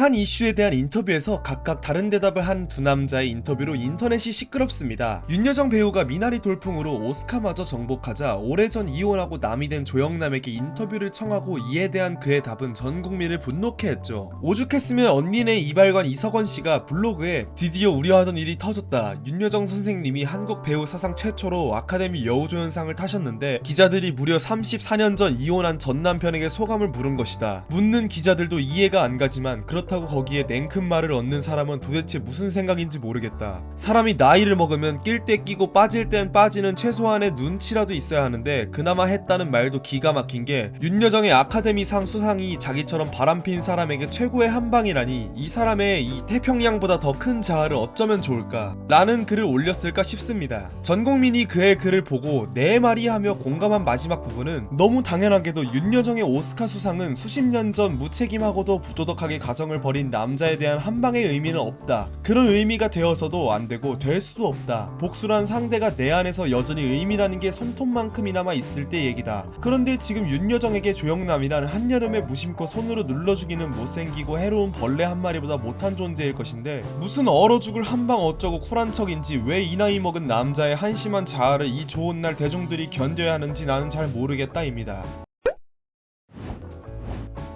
한 이슈에 대한 인터뷰에서 각각 다른 대답을 한 두 남자의 인터뷰로 인터넷이 시끄럽습니다. 윤여정 배우가 미나리 돌풍으로 오스카마저 정복하자 오래전 이혼하고 남이 된 조영남에게 인터뷰를 청하고 이에 대한 그의 답은 전 국민을 분노케 했죠. 오죽했으면 언니네 이발관 이석원 씨가 블로그에 드디어 우려하던 일이 터졌다. 윤여정 선생님이 한국 배우 사상 최초로 아카데미 여우조연상을 타셨는데 기자들이 무려 34년 전 이혼한 전 남편에게 소감을 물은 것이다. 묻는 기자들도 이해가 안 가지만 그렇다고 거기에 냉큼 말을 얻는 사람은 도대체 무슨 생각인지 모르겠다. 사람이 나이를 먹으면 낄 때 끼고 빠질 땐 빠지는 최소한의 눈치라도 있어야 하는데 그나마 했다는 말도 기가 막힌 게 윤여정의 아카데미상 수상이 자기처럼 바람핀 사람에게 최고의 한방이라니 이 사람의 이 태평양보다 더 큰 자아를 어쩌면 좋을까 라는 글을 올렸을까 싶습니다. 전 국민이 그의 글을 보고 내 말이 하며 공감한 마지막 부분은 너무 당연하게도 윤여정의 오스카 수상은 수십 년 전 무책임하고도 부도덕하게 가정을 벌인 남자에 대한 한방의 의미는 없다. 그런 의미가 되어서도 안 되고 될 수도 없다. 복수란 상대가 내 안에서 여전히 의미라는 게 손톱만큼이나마 있을 때 얘기다. 그런데 지금 윤여정에게 조영남이란 한여름에 무심코 손으로 눌러 죽이는 못생기고 해로운 벌레 한 마리보다 못한 존재일 것인데 무슨 얼어 죽을 한방 어쩌고 쿨한 척인지 왜 이 나이 먹은 남자의 한심한 자아를 이 좋은 날 대중들이 견뎌야 하는지 나는 잘 모르겠다입니다.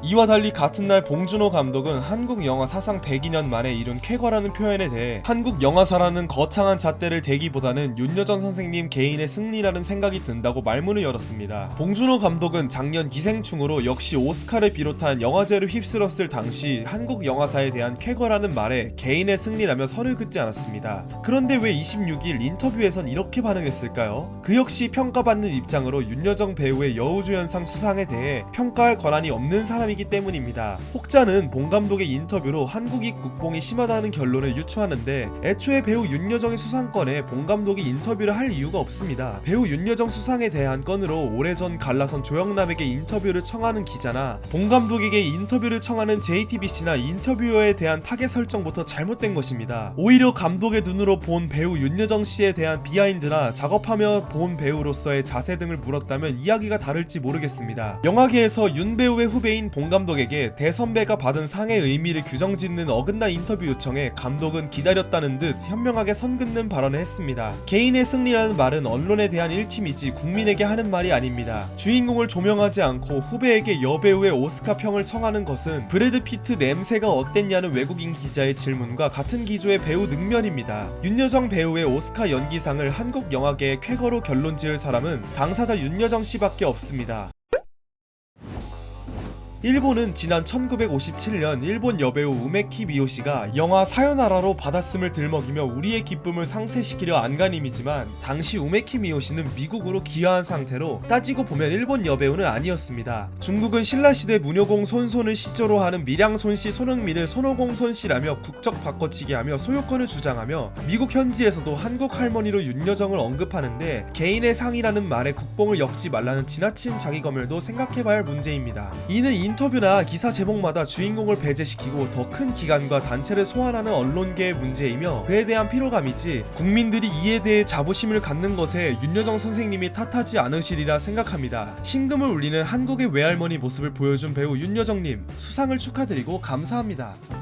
이와 달리 같은 날 봉준호 감독은 한국 영화 사상 102년 만에 이룬 쾌거라는 표현에 대해 한국 영화사라는 거창한 잣대를 대기보다는 윤여정 선생님 개인의 승리라는 생각이 든다고 말문을 열었습니다. 봉준호 감독은 작년 기생충으로 역시 오스카를 비롯한 영화제를 휩쓸었을 당시 한국 영화사에 대한 쾌거라는 말에 개인의 승리라며 선을 긋지 않았습니다. 그런데 왜 26일 인터뷰에선 이렇게 반응했을까요? 그 역시 평가받는 입장으로 윤여정 배우의 여우조연상 수상에 대해 평가할 권한이 없는 사람이기 때문입니다. 혹자는 봉 감독의 인터뷰로 한국이 국뽕이 심하다는 결론을 유추하는데 애초에 배우 윤여정의 수상권에 봉 감독이 인터뷰를 할 이유가 없습니다. 배우 윤여정 수상에 대한 건으로 오래전 갈라선 조영남에게 인터뷰를 청하는 기자나 봉 감독에게 인터뷰를 청하는 JTBC나 인터뷰어에 대한 타겟 설정부터 잘못된 것입니다. 오히려 감독의 눈으로 본 배우 윤여정 씨에 대한 비하인드나 작업하며 본 배우로서의 자세 등을 물었다면 이야기가 다를지 모르겠습니다. 영화계에서 윤 배우의 후배인 봉 감독에게 대선배가 받은 상의 의미를 규정짓는 어긋난 인터뷰 요청에 감독은 기다렸다는 듯 현명하게 선 긋는 발언을 했습니다. 개인의 승리라는 말은 언론에 대한 일침이지 국민에게 하는 말이 아닙니다. 주인공을 조명하지 않고 후배에게 여배우의 오스카 평을 청하는 것은 브래드 피트 냄새가 어땠냐는 외국인 기자의 질문과 같은 기조의 배우 능면입니다. 윤여정 배우의 오스카 연기상을 한국 영화계의 쾌거로 결론 지을 사람은 당사자 윤여정 씨밖에 없습니다. 일본은 지난 1957년 일본 여배우 우메키 미요시가 영화 사요나라로 받았음을 들먹이며 우리의 기쁨을 상쇄시키려 안간힘이지만 당시 우메키 미요시는 미국으로 귀화한 상태로 따지고 보면 일본 여배우는 아니었습니다. 중국은 신라시대 문효공 손손을 시조로 하는 밀양손씨 손흥민을 손오공 손씨라며 국적 바꿔치기 하며 소유권을 주장하며 미국 현지에서도 한국 할머니로 윤여정을 언급하는데 개인의 상이라는 말에 국뽕을 엮지 말라는 지나친 자기검열도 생각해봐야 할 문제입니다. 이는 인터뷰나 기사 제목마다 주인공을 배제시키고 더 큰 기관과 단체를 소환하는 언론계의 문제이며 그에 대한 피로감이지 국민들이 이에 대해 자부심을 갖는 것에 윤여정 선생님이 탓하지 않으시리라 생각합니다. 신금을 울리는 한국의 외할머니 모습을 보여준 배우 윤여정님 수상을 축하드리고 감사합니다.